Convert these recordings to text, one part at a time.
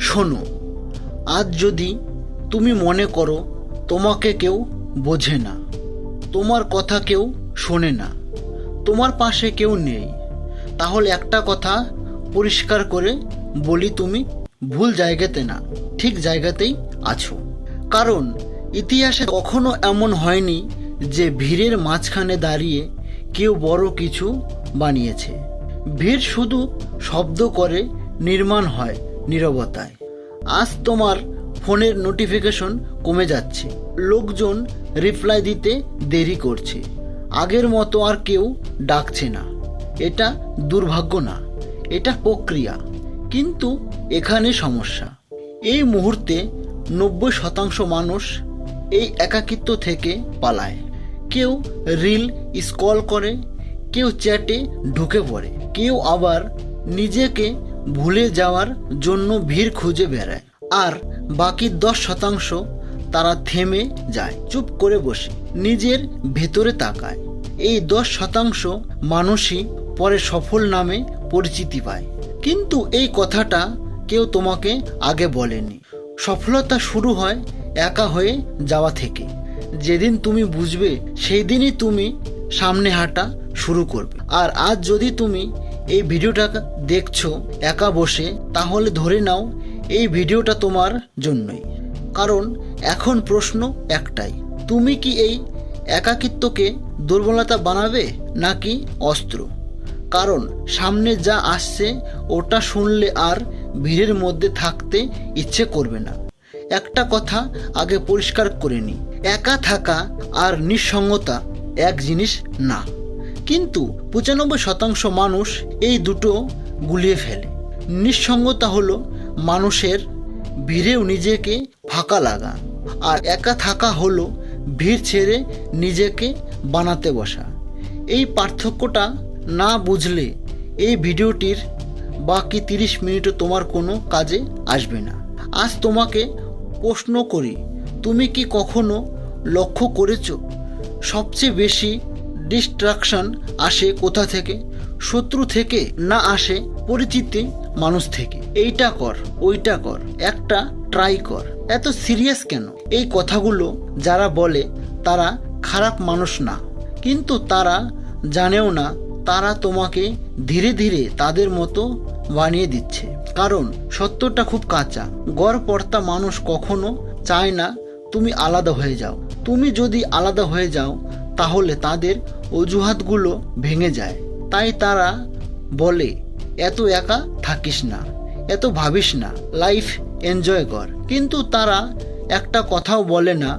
শোনো, আজ যদি তুমি মনে করো তোমাকে কেউ বোঝে না, তোমার কথা কেউ শোনে না, তোমার পাশে কেউ নেই, তাহলে একটা কথা পরিষ্কার করে বলি, তুমি ভুল জায়গাতে না, ঠিক জায়গাতেই আছো। কারণ ইতিহাসে কখনো এমন হয়নি যে ভিড়ের মাঝখানে দাঁড়িয়ে কেউ বড় কিছু বানিয়েছে। ভিড় শুধু শব্দ করে, নির্মাণ হয় নীরবতায়। আজ তোমার ফোনের নোটিফিকেশন কমে যাচ্ছে, লোকজন রিপ্লাই দিতে দেরি করছে, আগের মতো আর কেউ ডাকছে না। এটা দুর্ভাগ্য না, এটা প্রক্রিয়া। কিন্তু এখানে সমস্যা, এই মুহূর্তে 90% মানুষ এই একাকিত্ব থেকে পালায়। কেউ রিল স্ক্রল করে, কেউ চ্যাটে ঢুকে পড়ে, কেউ আবার নিজেকে ভুলে যাওয়ার জন্য ভিড় খুঁজে বেড়ায়। আর বাকি 10% তারা থেমে যায়, চুপ করে বসে নিজের ভেতরে তাকায়। এই 10% মানুষই পরে সফল নামে পরিচিতি পায়। কিন্তু এই কথাটা কেউ তোমাকে আগে বলেনি। সফলতা শুরু হয় একা হয়ে যাওয়া থেকে। যেদিন তুমি বুঝবে সেই দিনই তুমি সামনে হাঁটা শুরু করবে। আর আজ যদি তুমি এই ভিডিওটা দেখছো একা বসে, তাহলে ধরে নাও এই ভিডিওটা তোমার জন্যই। কারণ এখন প্রশ্ন একটাই, তুমি কি এই একাকিত্বকে দুর্বলতা বানাবে নাকি অস্ত্র? কারণ সামনে যা আসছে ওটা শুনলে আর ভিড়ের মধ্যে থাকতে ইচ্ছে করবে না। একটা কথা আগে পরিষ্কার করে নিই, একা থাকা আর নিঃসঙ্গতা এক জিনিস না। কিন্তু 95% মানুষ এই দুটো গুলিয়ে ফেলে। নিঃসঙ্গতা হলো মানুষের ভিড়েও নিজেকে ফাঁকা লাগা, আর একা থাকা হলো ভিড় ছেড়ে নিজেকে বানাতে বসা। এই পার্থক্যটা না বুঝলে এই ভিডিওটির বাকি 30 মিনিটও তোমার কোনো কাজে আসবে না। আজ তোমাকে প্রশ্ন করি, তুমি কি কখনো লক্ষ্য করেছো সবচেয়ে বেশি ডিস্ট্রাকশন আসে কোথা থেকে? শত্রু থেকে না, আসে পরিচিত মানুষ থেকে। এইটা কর, ওইটা কর, একটা ট্রাই কর। এত সিরিয়াস কেন? এই কথাগুলো যারা বলে তারা খারাপ মানুষ না, কিন্তু তারা জানেও না তারা তোমাকে ধীরে ধীরে তাদের মতো বানিয়ে দিচ্ছে। কারণ সত্যটা খুব কাঁচা। গড়পড়তা মানুষ কখনো চায় না তুমি আলাদা হয়ে যাও। তুমি যদি আলাদা হয়ে যাও তাহলে তাদের অজুহাতগুলো ভেঙে যায়। তাই তারা বলে এত একা থাকিস না, এত ভাবিস না, লাইফ এনজয় কর। কিন্তু তারা একটা কথাও বলে না,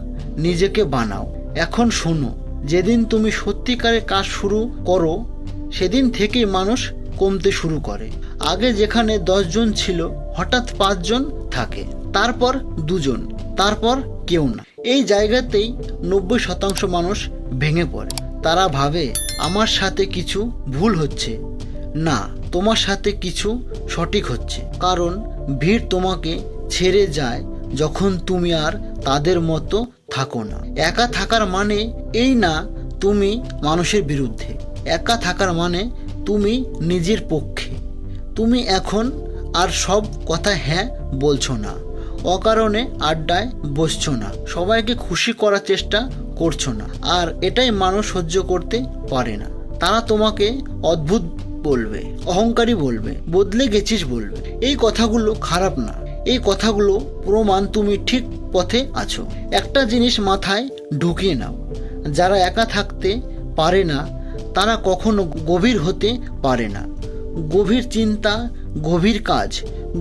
নিজেকে বানাও। এখন শোনো, যেদিন তুমি সত্যিকারের কাজ শুরু করো সেদিন থেকেই মানুষ কমতে শুরু করে। আগে যেখানে 10 জন ছিল হঠাৎ 5 জন থাকে, তারপর 2 জন, তারপর কেউ না। এই জায়গাতেই 90% মানুষ ভেঙে পড়ে। তারা ভাবে আমার সাথে কিছু ভুল হচ্ছে। না, তোমার সাথে কিছু সঠিক হচ্ছে। কারণ ভিড় তোমাকে ছেড়ে যায় যখন তুমি আর তাদের মতো থাকো না। একা থাকার মানে এই না তুমি মানুষের বিরুদ্ধে। একা থাকার মানে তুমি নিজের পক্ষে। তুমি এখন আর সব কথা হ্যাঁ বলছো না, অকারণে আড্ডায় বসছো না, সবাইকে খুশি করার চেষ্টা করছো না। আর এটাই মানুষ সহ্য করতে পারে না। তারা তোমাকে অদ্ভুত বলবে, অহংকারী বলবে, বদলে গেছিস বলবে। এই কথাগুলো খারাপ না, এই কথাগুলো প্রমাণ তুমি ঠিক পথে আছো। একটা জিনিস মাথায় ঢুকিয়ে নাও, যারা একা থাকতে পারে না তারা কখনো গভীর হতে পারে না। গভীর চিন্তা, গভীর কাজ,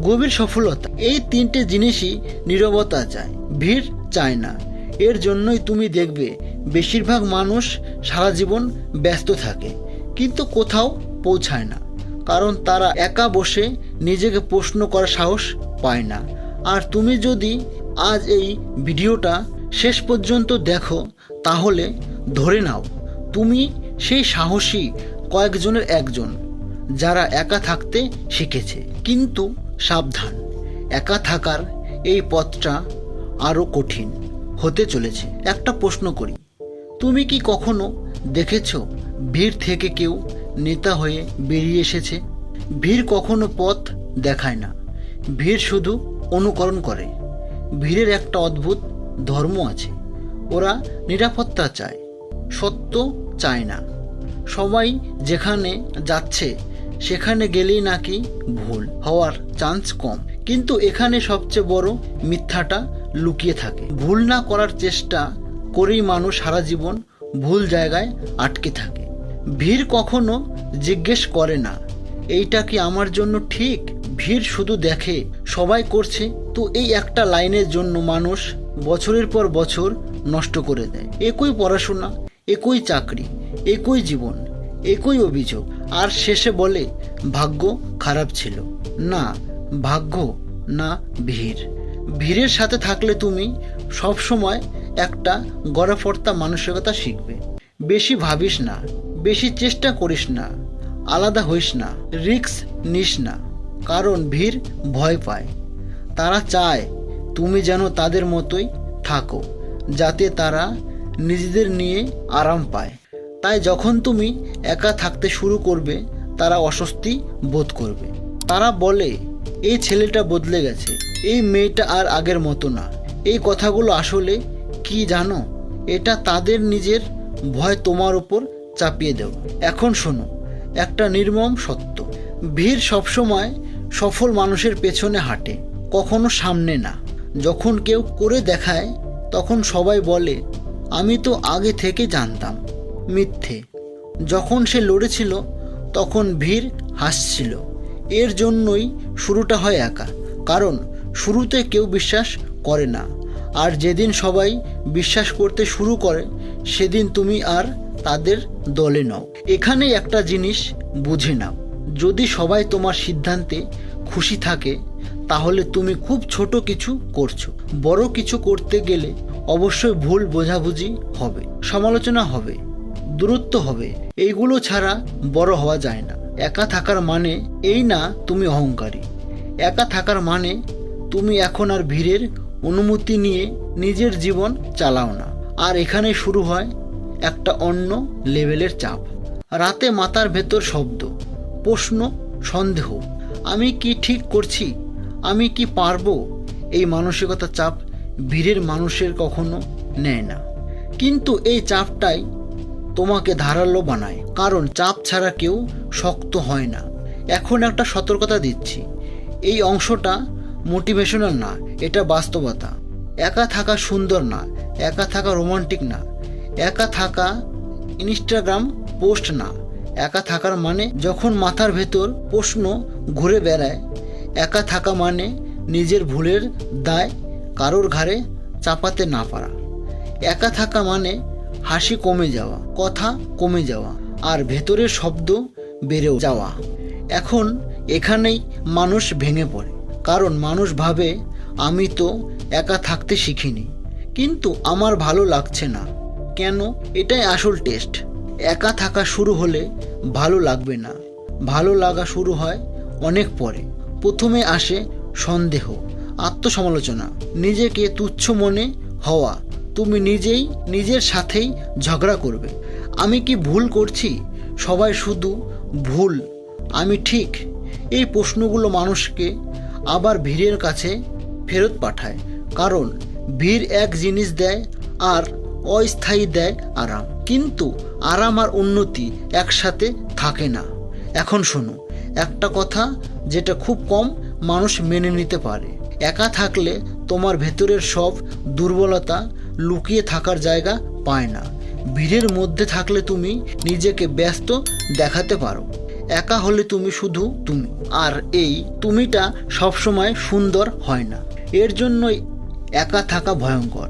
গভীর সফলতা, এই 3টে জিনিসই নীরবতা চায়, ভিড় চায় না। এর জন্যই তুমি দেখবে বেশিরভাগ মানুষ সারা জীবন ব্যস্ত থাকে কিন্তু কোথাও পৌঁছায় না। কারণ তারা একা বসে নিজেকে প্রশ্ন করার সাহস পায় না। আর তুমি যদি আজ এই ভিডিওটা শেষ পর্যন্ত দেখো তাহলে ধরে নাও তুমি সেই সাহসী কয়েকজনের একজন যারা একা থাকতে শিখেছে। কিন্তু সাবধান, একা থাকার এই পথটা আরও কঠিন হতে চলেছে। একটা প্রশ্ন করি, তুমি কি কখনো দেখেছ ভিড় থেকে কেউ নেতা হয়ে বেরিয়ে এসেছে? ভিড় কখনো পথ দেখায় না, ভিড় শুধু অনুকরণ করে। ভিড়ের একটা অদ্ভুত ধর্ম আছে, ওরা নিরাপত্তা চায়, সত্য চায় না। সবাই যেখানে যাচ্ছে সেখানে গেলেই নাকি ভুল হওয়ার চান্স কম, কিন্তু এখানে সবচেয়ে বড় মিথ্যাটা লুকিয়ে থাকে। ভুল না করার চেষ্টা করেই মানুষ সারা জীবন ভুল জায়গায় আটকে থাকে। ভিড় কখনো জিজ্ঞেস করে না এইটা কি আমার জন্য ঠিক। ভিড় শুধু দেখে সবাই করছে, তো এই একটা লাইনের জন্য মানুষ বছরের পর বছর নষ্ট করে দেয়। একই পড়াশোনা, একই চাকরি, একই জীবন, একই অভিযোগ, আর শেষে বলে ভাগ্য খারাপ ছিল। না ভাগ্য, না ভিড়। ভিড়ের সাথে থাকলে তুমি সবসময় একটা গড়াপড়তা মানসিকতা শিখবে। বেশি ভাবিস না, বেশি চেষ্টা করিস না, আলাদা হইস না, রিস্ক নিস না। কারণ ভিড় ভয় পায়, তারা চায় তুমি যেন তাদের মতোই থাকো, যাতে তারা নিজেদের নিয়ে আরাম পায়। তাই যখন তুমি একা থাকতে শুরু করবে তারা অস্বস্তি বোধ করবে। তারা বলে এই ছেলেটা বদলে গেছে, এই মেয়েটা আর আগের মতো না। এই কথাগুলো আসলে কি জানো, এটা তাদের নিজের ভয় তোমার উপর চাপিয়ে দেও। এখন শোনো একটা নির্মম সত্য, ভিড় সবসময় সফল মানুষের পেছনে হাঁটে, কখনো সামনে না। যখন কেউ করে দেখায় তখন সবাই বলে আমি তো আগে থেকে জানতাম। মিথ্যে। যখন সে লড়েছিল তখন ভিড় হাসছিল। এর জন্যই শুরুটা হয় একা, কারণ শুরুতে কেউ বিশ্বাস করে না, আর যেদিন সবাই বিশ্বাস করতে শুরু করে সেদিন তুমি আর তাদের দলে নাও। এখানেই একটা জিনিস বুঝে নাও, যদি সবাই তোমার সিদ্ধান্তে খুশি থাকে তাহলে তুমি খুব ছোট কিছু করছো। বড় কিছু করতে গেলে অবশ্যই ভুল বোঝাবুঝি হবে, সমালোচনা হবে, দূরত্ব হবে। এইগুলো ছাড়া বড় হওয়া যায় না। একা থাকার মানে এই না তুমি অহংকারী। একা থাকার মানে তুমি এখন আর ভিড়ের অনুমতি নিয়ে নিজের জীবন চালাও না। আর এখানে শুরু হয় একটা অন্য লেভেলের চাপ। রাতে মাথার ভেতর শব্দ, প্রশ্ন, সন্দেহ, আমি কি ঠিক করছি, আমি কি পারবো। এই মানসিকতা চাপ ভিড়ের মানুষের কখনো নেয় না, কিন্তু এই চাপটাই তোমাকে ধারালো বানায়, কারণ চাপ ছাড়া কেউ শক্ত হয় না। এখন একটা সতর্কতা দিচ্ছি, এই অংশটা মোটিভেশনাল না, এটা বাস্তবতা। একা থাকা সুন্দর না, একা থাকা রোমান্টিক না, একা থাকা ইনস্টাগ্রাম পোস্ট না। একা থাকার মানে যখন মাথার ভেতর প্রশ্ন ঘুরে বেড়ায়। একা থাকা মানে নিজের ভুলের দায় কারোর ঘাড়ে চাপাতে না পারা। একা থাকা মানে হাসি কমে যাওয়া, কথা কমে যাওয়া, আর ভেতরের শব্দ বেড়ে যাওয়া। এখন এখানেই মানুষ ভেঙে পড়ে, কারণ মানুষ ভাবে আমি তো একা থাকতে শিখিনি, কিন্তু আমার ভালো লাগছে না কেন। এটাই আসল টেস্ট। একা থাকা শুরু হলে ভালো লাগবে না, ভালো লাগা শুরু হয় অনেক পরে। প্রথমে আসে সন্দেহ, আত্মসমালোচনা, নিজেকে তুচ্ছ মনে হওয়া। তুমি নিজেই নিজের সাথেই ঝগড়া করবে। আমি কি ভুল করছি, সবাই শুধু ভুল, আমি ঠিক। এই প্রশ্নগুলো মানুষকে আবার ভিড়ের কাছে ফেরত পাঠায়, কারণ ভিড় এক জিনিস দেয় আর অস্থায়ী দেয় আরাম, কিন্তু আরাম আর উন্নতি একসাথে থাকে না। এখন শোনো একটা কথা যেটা খুব কম মানুষ মেনে নিতে পারে, একা থাকলে তোমার ভেতরের সব দুর্বলতা লুকিয়ে থাকার জায়গা পায় না। ভিড়ের মধ্যে থাকলে তুমি নিজেকে ব্যস্ত দেখাতে পারো, একা হলে তুমি শুধু তুমি, আর এই তুমিটা সবসময় সুন্দর হয় না। এর জন্যই একা থাকা ভয়ঙ্কর,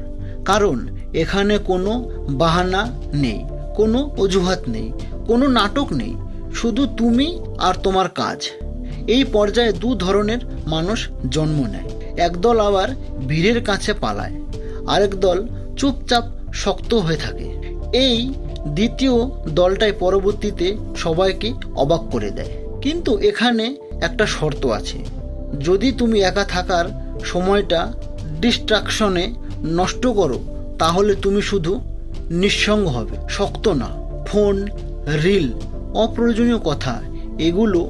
কারণ এখানে কোনো বাহানা নেই, কোনো অজুহাত নেই, কোনো নাটক নেই, শুধু তুমি আর তোমার কাজ। এই পর্যায়ে দু ধরনের মানুষ জন্ম নেয়, একদল আবার ভিড়ের কাছে পালায়, আরেক দল চুপচাপ শক্ত হয়ে থাকে। এই দ্বিতীয় দলটাই পরবর্তীতে সবাইকে অবাক করে দেয়। কিন্তু এখানে একটা শর্ত আছে, যদি তুমি একা থাকার সময়টা ডিস্ট্রাকশনে নষ্ট করো তাহলে তুমি শুধু নিঃসঙ্গ হবে, শক্ত না। ফোন, রিল, অপ্রয়োজনীয় কথা, এগুলো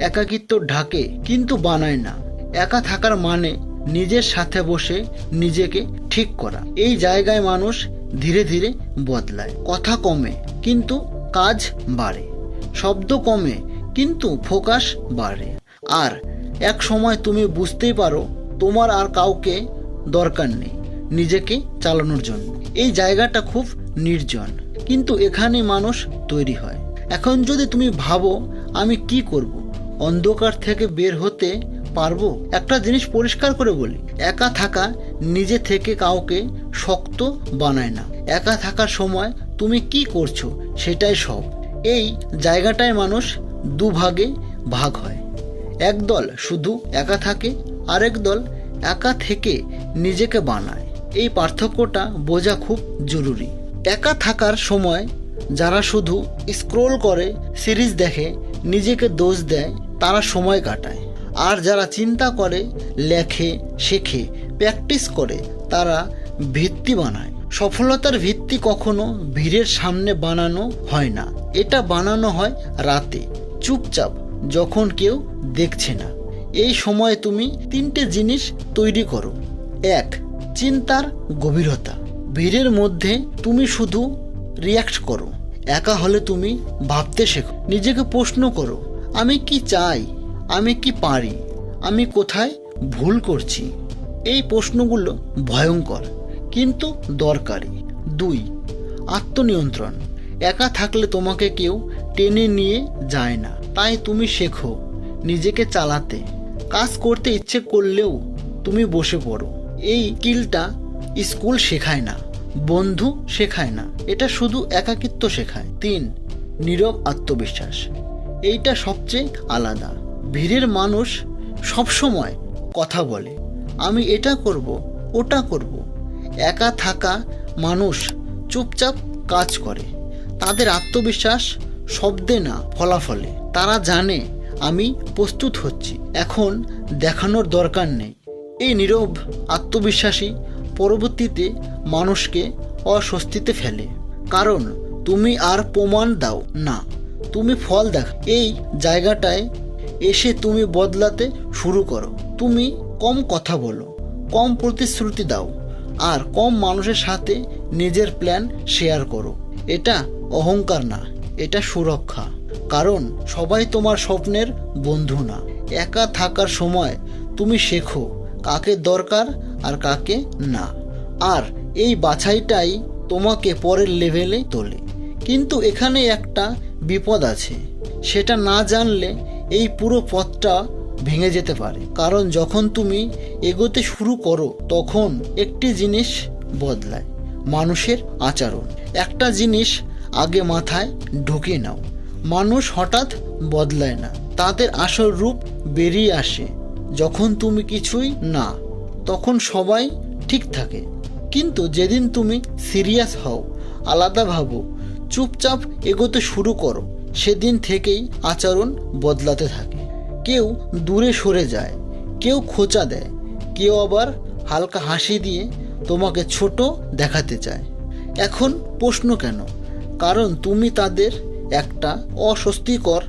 একাকিত্ব ঢাকে কিন্তু বানায় না। একা থাকার মানে নিজের সাথে বসে নিজেকে ঠিক করা। এই জায়গায় মানুষ ধীরে ধীরে বদলায়। কথা কমে কিন্তু কাজ বাড়ে, শব্দ কমে কিন্তু ফোকাস বাড়ে। আর এক সময় তুমি বুঝতেই পারো তোমার আর কাউকে দরকার নেই নিজেকে চালানোর জন্য। এই জায়গাটা খুব নির্জন, কিন্তু এখানে মানুষ তৈরি হয়। এখন যদি তুমি ভাবো আমি কি করব, অন্ধকার থেকে বের হতে পারবো, একটা জিনিস পরিষ্কার করে বলি, একা থাকা নিজে থেকে কাউকে শক্ত বানায় না। একা থাকার সময় তুমি কি করছো সেটাই সব। এই জায়গাটায় মানুষ দুভাগে ভাগ হয়। একদল শুধু একা থাকে, আরেক দল একা থেকে নিজেকে বানায়। এই পার্থক্যটা বোঝা খুব জরুরি। একা থাকার সময় যারা শুধু স্ক্রোল করে, সিরিজ দেখে, নিজেকে দোষ দেয়, তারা সময় কাটায়। আর যারা চিন্তা করে, লেখে, শেখে, প্র্যাকটিস করে, তারা ভিত্তি বানায়। সফলতার ভিত্তি কখনো ভিড়ের সামনে বানানো হয় না, এটা বানানো হয় রাতে, চুপচাপ, যখন কেউ দেখছে না। এই সময় তুমি 3টে জিনিস তৈরি করো। 1. চিন্তার গভীরতা। ভিড়ের মধ্যে তুমি শুধু রিয়াক্ট করো। একা হলে তুমি ভাবতে শেখো, নিজেকে প্রশ্ন করো, আমি কি চাই, আমি কি পারি, আমি কোথায় ভুল করছি। এই প্রশ্নগুলো ভয়ঙ্কর কিন্তু দরকারি। 2. আত্মনিয়ন্ত্রণ। একা থাকলে তোমাকে কেউ টেনে নিয়ে যায় না, তাই তুমি শেখো নিজেকে চালাতে। কাজ করতে ইচ্ছে করলেও তুমি বসে পড়ো। এই স্কিলটা স্কুল শেখায় না, বন্ধু শেখায় না, এটা শুধু একাকিত্ব শেখায়। 3. নীরব আত্মবিশ্বাস। এইটা সবচেয়ে আলাদা। ভিড়ের মানুষ সবসময় কথা বলে, আমি এটা করব, ওটা করব। একা থাকা মানুষ চুপচাপ কাজ করে। তাদের আত্মবিশ্বাস শব্দে না, ফলাফলে। তারা জানে আমি প্রস্তুত হচ্ছি, এখন দেখানোর দরকার নেই। এই নীরব আত্মবিশ্বাসী পরবর্তীতে মানুষকে অস্বস্তিতে ফেলে, কারণ তুমি আর প্রমাণ দাও না, তুমি ফল দেখো। এই জায়গাটায় এসে তুমি বদলাতে শুরু করো। তুমি কম কথা বলো, কম প্রতিশ্রুতি দাও, আর কম মানুষের সাথে নিজের প্ল্যান শেয়ার করো। এটা অহংকার না, এটা সুরক্ষা, কারণ সবাই তোমার স্বপ্নের বন্ধু না। একা থাকার সময় তুমি শেখো কাকে দরকার আর কাকে না, আর এই বাছাইটাই তোমাকে পরের লেভেলে তোলে। কিন্তু এখানে একটা বিপদ আছে, সেটা না জানলে এই পুরো পথটা ভেঙে যেতে পারে। কারণ যখন তুমি এগোতে শুরু করো তখন একটি জিনিস বদলায়, মানুষের আচরণ। একটা জিনিস আগে মাথায় ঢুকিয়ে নাও, মানুষ হঠাৎ বদলায় না, তাদের আসল রূপ বেরিয়ে আসে যখন তুমি কিছুই না, তখন সবাই ঠিক থাকে। কিন্তু যেদিন তুমি সিরিয়াস হও, আলাদা ভাবো, চুপচাপ এগোতে শুরু করো, সেদিন থেকেই আচরণ বদলাতে থাকে। কেউ দূরে সরে যায়, কেউ খোঁচা দেয়, কেউ আবার হালকা হাসি দিয়ে তোমাকে ছোট দেখাতে চায়। এখন প্রশ্ন কেন? কারণ তুমি তাদের একটা অস্বস্তিকর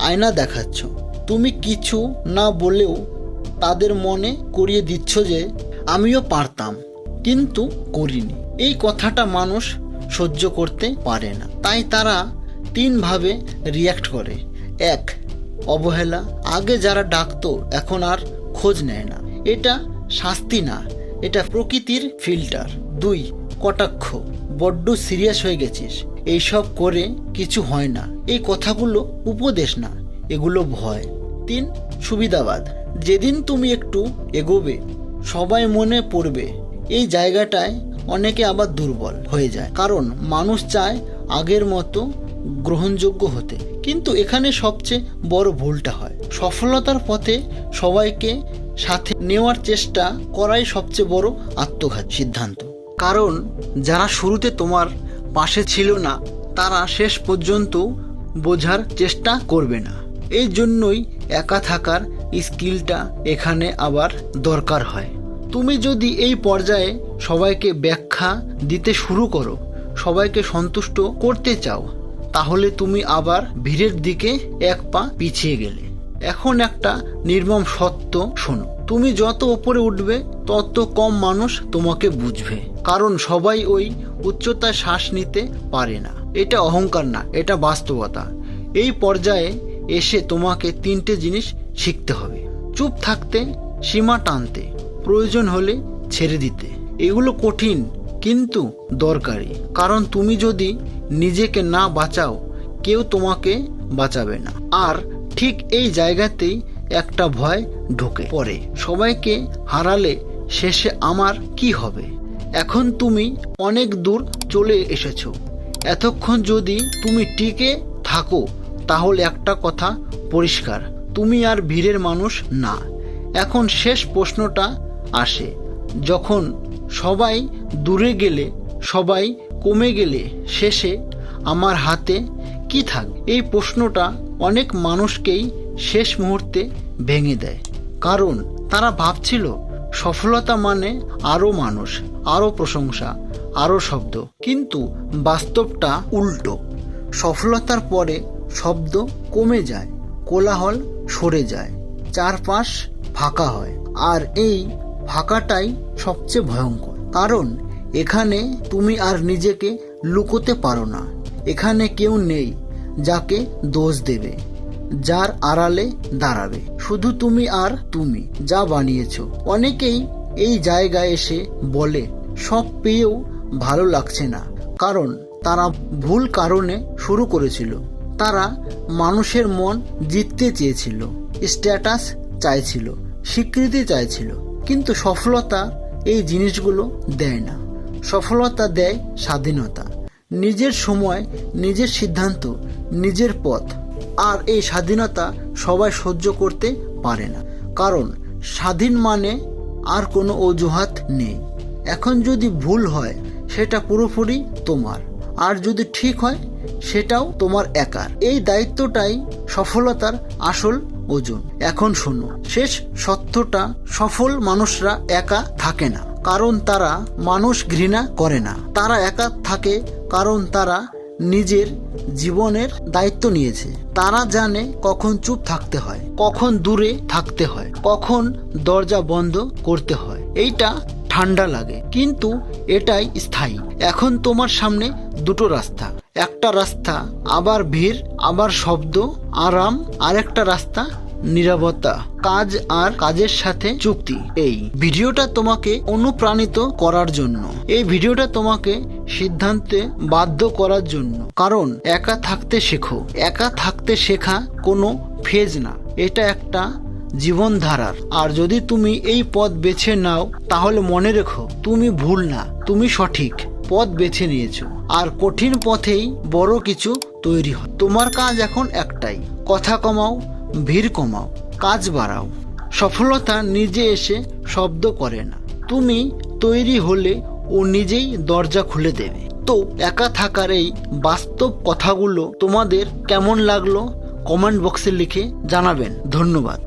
আয়না দেখাচ্ছ। তুমি কিছু না বলেও তাদের মনে করিয়ে দিচ্ছ যে আমিও পারতাম কিন্তু করিনি। এই কথাটা মানুষ সহ্য করতে পারে না, তাই তারা 3 ভাবে রিয়্যাক্ট করে। 1. অবহেলা। আগে যারা ডাকতো এখন আর খোঁজ নেয় না, এটা শাস্তি না, এটা প্রকৃতির ফিল্টার। 2. কটাক্ষ। বড্ড সিরিয়াস হয়ে গেছিস, এইসব করে কিছু হয় না। এই কথাগুলো উপদেশ না, এগুলো ভয়। 3. সুবিধাবাদ। যেদিন তুমি একটু এগোবে সবাই মনে পড়বে। এই জায়গাটায় অনেকে আবার দুর্বল হয়ে যায়, কারণ মানুষ চায় আগের মতো গ্রহণযোগ্য হতে। কিন্তু এখানে সবচেয়ে বড় ভুলটা হয়, সফলতার পথে সবাইকে সাথে নেওয়ার চেষ্টা করাই সবচেয়ে বড় আত্মঘাতী সিদ্ধান্ত। কারণ যারা শুরুতে তোমার পাশে ছিল না, তারা শেষ পর্যন্ত বোঝার চেষ্টা করবে না। এই জন্যই একা থাকার স্কিলটা এখানে আবার দরকার হয়। তুমি যদি এই পর্যায়ে সবাইকে ব্যাখ্যা দিতে শুরু করো, সবাইকে সন্তুষ্ট করতে চাও, তাহলে তুমি আবার ভিড়ের দিকে 1 পা পিছিয়ে গেলে। এখন একটা নির্মম সত্য শোনো, তুমি যত উপরে উঠবে তত কম মানুষ তোমাকে বুঝবে, কারণ সবাই ওই উচ্চতায় শ্বাস নিতে পারে না। এটা অহংকার না, এটা বাস্তবতা। এই পর্যায়ে এসে তোমাকে 3টে জিনিস শিখতে হবে: চুপ থাকতে, সীমা টানতে, প্রয়োজন হলে ছেড়ে দিতে। এগুলো কঠিন কিন্তু দরকারি, কারণ তুমি যদি নিজেকে না বাঁচাও কেউ তোমাকে বাঁচাবে না। আর ঠিক এই জায়গাতেই একটা ভয় ঢোকে পড়ে, সবাইকে হারালে শেষে আমার কি হবে। এখন তুমি অনেক দূর চলে এসেছো, এতক্ষণ যদি তুমি টিকে থাকো তাহলে একটা কথা পরিষ্কার, তুমি আর ভিড়ের মানুষ না। এখন শেষ প্রশ্নটা আসে, যখন সবাই দূরে গেলে, সবাই কমে গেলে, শেষে আমার হাতে কি থাকবে? এই প্রশ্নটা অনেক মানুষকেই শেষ মুহূর্তে ভেঙে দেয়, কারণ তারা ভাবছিল সফলতা মানে আরও মানুষ, আরও প্রশংসা, আরও শব্দ। কিন্তু বাস্তবটা উল্টো। সফলতার পরে শব্দ কমে যায়, কোলাহল সরে যায়, চারপাশ ফাঁকা হয়। আর এই ফাঁকাটাই সবচেয়ে ভয়ঙ্কর, কারণ এখানে তুমি আর নিজেকে লুকোতে পারো না। এখানে কেউ নেই যাকে দোষ দেবে, যার আড়ালে দাঁড়াবে। শুধু তুমি আর তুমি যা বানিয়েছো। অনেকেই এই জায়গায় এসে বলে সব পেয়েও ভালো লাগছে না, কারণ তারা ভুল কারণে শুরু করেছিল। তারা মানুষের মন জিততে চেয়েছিল, স্ট্যাটাস চাইছিল, স্বীকৃতি চাইছিল। কিন্তু সফলতা এই জিনিসগুলো দেয় না। সফলতা দেয় স্বাধীনতা, নিজের সময়, নিজের সিদ্ধান্ত, নিজের পথ। আর এই স্বাধীনতা সবাই সহ্য করতে পারে না, কারণ স্বাধীন মানে আর কোনো অজুহাত নেই। এখন যদি ভুল হয় সেটা পুরোপুরি তোমার, আর যদি ঠিক হয় সেটাও তোমার একার। এই দায়িত্বটাই সফলতার আসল ওজন। এখন শোনো শেষ সত্যটা, সফল মানুষরা একা থাকে না, কারণ তারা মানুষ ঘৃণা করে না। তারা একা থাকে কারণ তারা নিজের জীবনের দায়িত্ব নিয়েছে। তারা জানে কখন চুপ থাকতে হয়, কখন দূরে থাকতে হয়, কখন দরজা বন্ধ করতে হয়। এইটা ঠান্ডা লাগে, কিন্তু এটাই স্থায়ী। এখন তোমার সামনে দুটো রাস্তা। একটা রাস্তা আবার ভিড়, আবার শব্দ, আরাম। আরেকটা রাস্তা নীরবতা, কাজ আর কাজের সাথে চুক্তি। এই ভিডিওটা তোমাকে অনুপ্রাণিত করার জন্য, এই ভিডিওটা তোমাকে সিদ্ধান্তে বাধ্য করার জন্য। কারণ একা থাকতে শেখো। একা থাকতে শেখা কোনো ফেজ না, এটা একটা জীবনধারার। আর যদি তুমি এই পথ বেছে নাও তাহলে মনে রেখো, তুমি ভুল না, তুমি সঠিক পথ বেছে নিয়েছো। আর কঠিন পথেই বড় কিছু তৈরি হয়। তোমার কাজ এখন একটাই, কথা কমাও, ভিড় কমাও, কাজ বাড়াও। সফলতা নিজে এসে শব্দ করে না, তুমি তৈরি হলে ও নিজেই দরজা খুলে দেবে। তো একা থাকার এই বাস্তব কথাগুলো তোমাদের কেমন লাগলো কমেন্ট বক্সে লিখে জানাবেন। ধন্যবাদ।